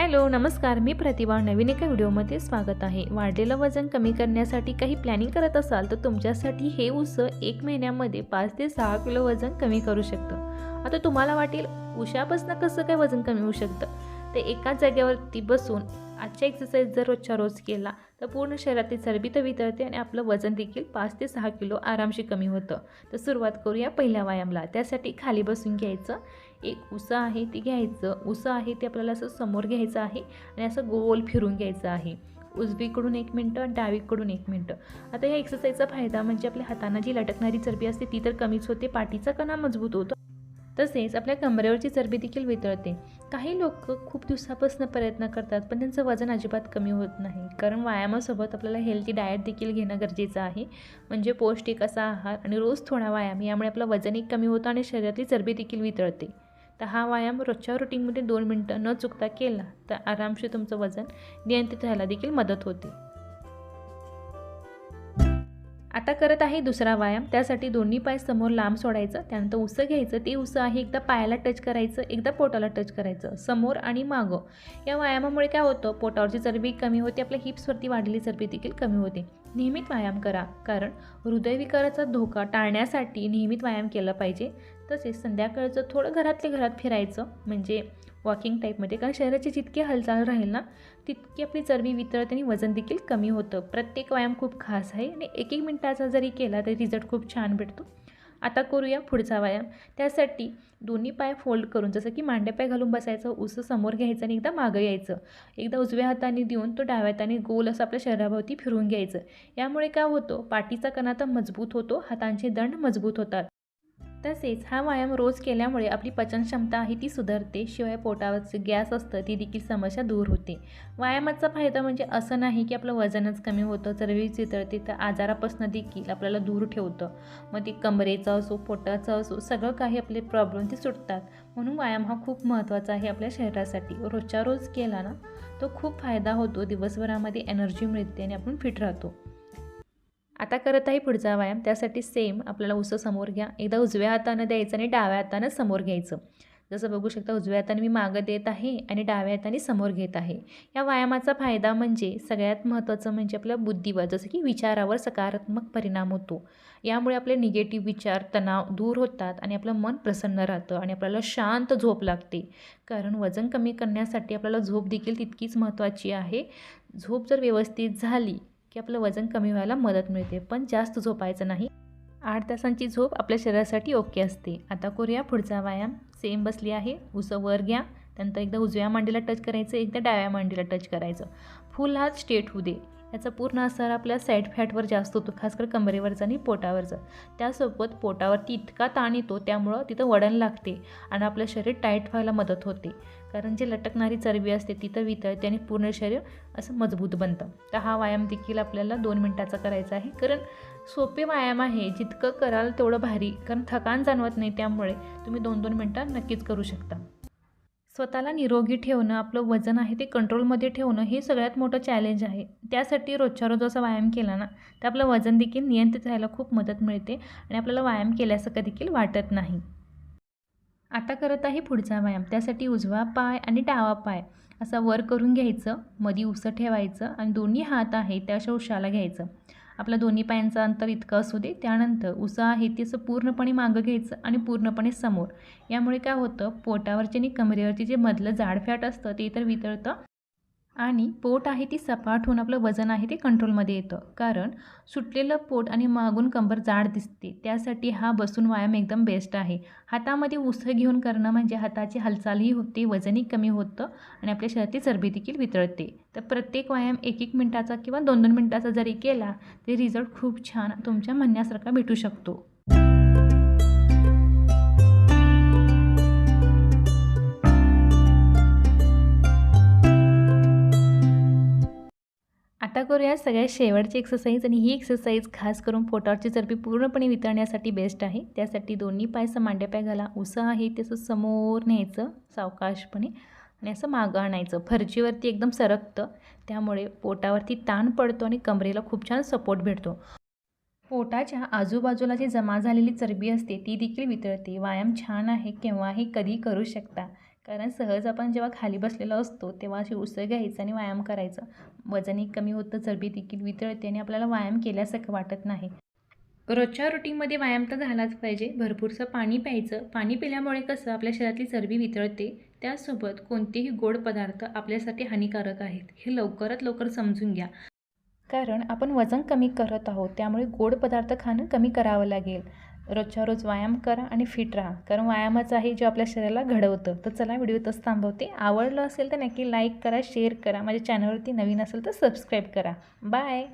Hello, नमस्कार. मी प्रतिभा. नवीन एका व्हिडिओमध्ये स्वागत आहे. वाढलेलं वजन कमी करण्यासाठी काही प्लॅनिंग करत असाल तर तुमच्यासाठी हे उसळ 1 महिन्यामध्ये 5 ते 6 किलो वजन कमी करू शकतं. आता तुम्हाला वाटेल उशापासून कसं काय वजन कमी होऊ शकतं? तर एकाच जागेवरती बसून आजच्या एक्सरसाइज जर रोजच्या रोज केला तर पूर्ण शरीरातली चरबी तर वितळते आणि आपलं वजन देखील 5 ते 6 किलो आरामशी कमी होतं. तर सुरुवात करूया पहिल्या व्यायामाला. त्यासाठी खाली बसून घ्यायचं. एक उसं आहे ते घ्यायचं. उसं आहे ते आपल्याला असं समोर घ्यायचं आहे आणि असं गोल फिरून घ्यायचं आहे. उजवीकडून 1 मिनटं आणि डावीकडून 1 मिनटं. आता या एक्सरसाइजचा फायदा म्हणजे आपल्या हातांना जी लटकणारी चरबी असते ती तर कमीच होते, पाठीचा कणा मजबूत होतो, तसेच आपल्या कमरेवरची चरबी देखील वितळते. काही लोक खूप दिवसापासून प्रयत्न करतात पण त्यांचं वजन अजिबात कमी होत नाही. कारण व्यायामासोबत आपल्याला हेल्दी डाएट देखील घेणं गरजेचं आहे. म्हणजे पौष्टिक असा आहार आणि रोज थोडा व्यायाम यामुळे आपलं वजनही कमी होतं आणि शरीरातली चरबी देखील वितळते. तर हा व्यायाम रोजच्या रुटीनमध्ये 2 मिनटं न चुकता केला तर आरामशीर तुमचं वजन नियंत्रित राहायला देखील मदत होते. आता करत आहे दुसरा व्यायाम. त्यासाठी दोन्ही पाय समोर लांब सोडायचं. त्यानंतर उसं घ्यायचं. ते उसं आहे एकदा पायाला टच करायचं, एकदा पोटाला टच करायचं, समोर आणि मागं. या व्यायामामुळे काय होतं, पोटावरची चरबी कमी होते, आपल्या हिप्सवरती वाढलेली चरबी देखील कमी होते. नियमित व्यायाम करा, कारण हृदयविकाराचा धोका टाळण्यासाठी नियमित व्यायाम केला पाहिजे. तसेच संध्याकाळचं थोडं घरातल्या घरात फिरायचं, म्हणजे वॉकिंग टाईपमध्ये. कारण शरीराची जितकी हालचाल राहील ना तितकी आपली चरबी वितळते आणि वजन देखील कमी होतं. प्रत्येक व्यायाम खूप खास आहे आणि 1-1 मिनटाचा जरी केला तरी रिझल्ट खूप छान भेटतो. आता करूया पुढचा व्यायाम. त्यासाठी दोन्ही पाय फोल्ड करून, जसं की मांड्या घालून बसायचं, उसं समोर घ्यायचं आणि एकदा मागं यायचं. एकदा उजव्या हाताने देऊन तो डाव्या हाताने गोल असं आपल्या शरीराभोवती फिरून घ्यायचं. यामुळे काय होतं, पाठीचा कणा तर मजबूत होतो, हातांचे दंड मजबूत होतात. तसेच हा व्यायाम रोज केल्यामुळे आपली पचनक्षमता आहे ती सुधारते. शिवाय पोटावरचे गॅस असतं ती देखील समस्या दूर होते. व्यायामाचा फायदा म्हणजे असं नाही की आपलं वजनच कमी होतं, चरबी वितळते, तर आजारापासून देखील आपल्याला दूर ठेवतं. मग ते कमरेचं असो, पोटाचं असो, सगळं काही आपले प्रॉब्लेम ते सुटतात. म्हणून व्यायाम हा खूप महत्त्वाचा आहे आपल्या शरीरासाठी. रोजच्या रोज केला ना तो खूप फायदा होतो. दिवसभरामध्ये एनर्जी मिळते आणि आपण फिट राहतो. आता करत आहे पुढचा व्यायाम. त्यासाठी सेम आपल्याला उसं समोर घ्या. एकदा उजव्या हातानं द्यायचं आणि डाव्या हातानं समोर घ्यायचं. जसं बघू शकता उजव्या हाताने मी मागं देत आहे आणि डाव्या हाताने समोर घेत आहे. या व्यायामाचा फायदा म्हणजे सगळ्यात महत्त्वाचं म्हणजे आपल्या बुद्धीवर, जसं की विचारावर सकारात्मक परिणाम होतो. यामुळे आपले निगेटिव्ह विचार, तणाव दूर होतात आणि आपलं मन प्रसन्न राहतं आणि आपल्याला शांत झोप लागते. कारण वजन कमी करण्यासाठी आपल्याला झोप देखील तितकीच महत्त्वाची आहे. झोप जर व्यवस्थित झाली की आपलं वजन कमी व्हायला मदत मिळते. पण जास्त झोपायचं नाही. 8 तासांची झोप आपल्या शरीरासाठी ओके असते. आता करूया पुढचा व्यायाम. सेम बसली आहे. उसं वर घ्या. त्यानंतर एकदा उजव्या मांडीला टच करायचं, एकदा डाव्या मांडीला टच करायचं. फुल हात स्ट्रेट होऊ दे. याचा पूर्ण असर आपल्या साईड फॅटवर जास्त होतो, खासकर कमरेवरचा आणि पोटावरचा. त्यासोबत पोटावरती इतका ताण येतो त्यामुळं तिथं वळण लागते आणि आपलं शरीर टाईट व्हायला मदत होते. कारण जे लटकणारी चरबी असते ती तर वितळते आणि पूर्ण शरीर असं मजबूत बनतं. तर हा व्यायाम देखील आपल्याला 2 मिनटाचा करायचा आहे. कारण सोपे व्यायाम आहे, जितकं कराल तेवढं भारी. कारण थकान जाणवत नाही, त्यामुळे तुम्ही 2-2 मिनटं नक्कीच करू शकता. स्वतःला निरोगी ठेवणं, आपलं वजन आहे ते कंट्रोलमध्ये ठेवणं हे सगळ्यात मोठं चॅलेंज आहे. त्यासाठी रोजच्या रोज असा व्यायाम केला ना तर आपलं वजन देखील नियंत्रित राहायला खूप मदत मिळते आणि आपल्याला व्यायाम केल्यासारखं देखील वाटत नाही. आता करत आहे पुढचा व्यायाम. त्यासाठी उजवा पाय आणि डावा पाय असा वर करून घ्यायचं, मध्ये उसं ठेवायचं आणि दोन्ही हात आहे त्या अशा उशाला घ्यायचं. आपल्या दोन्ही पायांचं अंतर इतकं असू दे. त्यानंतर उसं आहे ते असं पूर्णपणे मागं घ्यायचं आणि पूर्णपणे समोर. यामुळे काय होतं, पोटावरचे आणि कमरेवरचे जे मधलं जाड फॅट असतं ते तर वितळतं आणि पोट आहे ती सपाट होऊन आपलं वजन आहे ते कंट्रोलमध्ये येतं. कारण सुटलेलं पोट आणि मागून कंबर जाड दिसते, त्यासाठी हा बसून व्यायाम एकदम बेस्ट आहे. हातामध्ये उसळ घेऊन करणं म्हणजे हाताची हालचालही होते, वजनही कमी होतं आणि आपल्या शरीरातली चरबी देखील वितळते. तर प्रत्येक व्यायाम 1-1 मिनटाचा किंवा 2-2 मिनटाचा जरी केला तरी रिझल्ट खूप छान तुमच्या म्हणण्यासारखा भेटू शकतो. आता करूया सगळ्यात शेवटची एक्सरसाइज आणि ही एक्सरसाइज खास करून पोटावरची चरबी पूर्णपणे वितळण्यासाठी बेस्ट आहे. त्यासाठी दोन्ही पाय असं मांड्या घाला. उसं आहे ते असं समोर न्यायचं सावकाशपणे आणि असं मागं आणायचं. फरशीवरती एकदम सरकतं, त्यामुळे पोटावरती ताण पडतो आणि कमरेला खूप छान सपोर्ट भेटतो. पोटाच्या आजूबाजूला जी जमा झालेली चरबी असते ती देखील वितळते. व्यायाम छान आहे, केव्हाही कधी करू शकता. कारण सहज आपण जेव्हा खाली बसलेलो असतो तेव्हा अशी उसळ घ्यायचं आणि व्यायाम करायचा. वजनही कमी होतं, चरबी देखील वितळते आणि आपल्याला व्यायाम केल्यासारखं वाटत नाही. रोजच्या रुटीनमध्ये व्यायाम तर झालाच पाहिजे. भरपूरसं पाणी प्यायचं. पाणी पिल्यामुळे कसं आपल्या शरीरातली चरबी वितळते. त्यासोबत कोणतेही गोड पदार्थ आपल्यासाठी हानिकारक आहेत, हे लवकरात लवकर समजून घ्या. कारण आपण वजन कमी करत आहोत, त्यामुळे गोड पदार्थ खाणं कमी करावं लागेल. रोजच्या रोज व्यायाम करा आणि फिट राहा, कारण व्यायामच आहे जे आपल्या शरीराला घडवतं. तर चला व्हिडिओ इथंच थांबवते. आवडलं असेल तर नक्की लाईक करा, शेअर करा. माझ्या चॅनलवरती नवीन असेल तर सबस्क्राईब करा. बाय.